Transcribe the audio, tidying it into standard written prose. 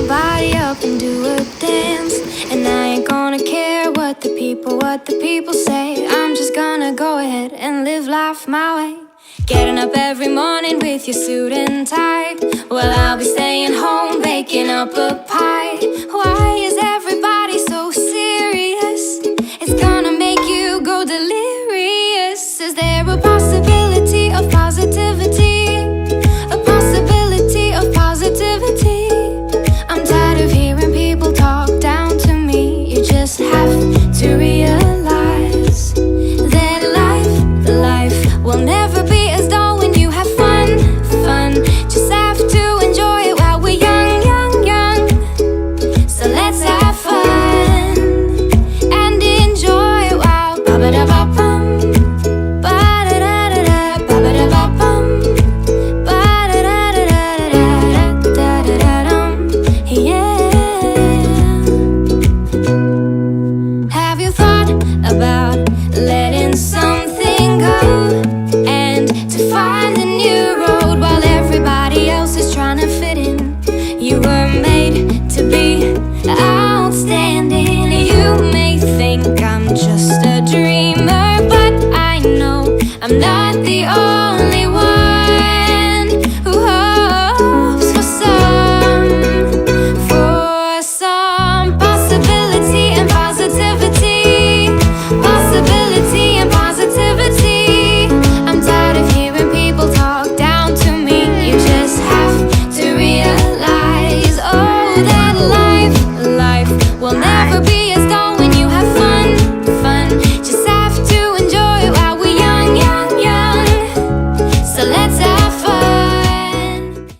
my body up and do a dance. And I ain't gonna care what the people say. I'm just gonna go ahead and live life my way. Getting up every morning with your suit and tie. Well, I'll be staying home baking up a pie. Why is everybody so serious? It's gonna make you go delirious. Is there a possibility of positivity? A possibility of positivity? I'm tired of hearing people talk down to me. You just have to realize that life will never be as dull when you have fun. Just have to enjoy it while we're young. So let's have fun and enjoy it while ba-ba-da-ba-bum, ba-da-da-da-da, ba-ba-da-ba-bum, ba-da-da-da-da-da-da-da-da-dum. Yeah. Have you thought about letting something go and to find a new road while everybody else is trying to fit in? You were made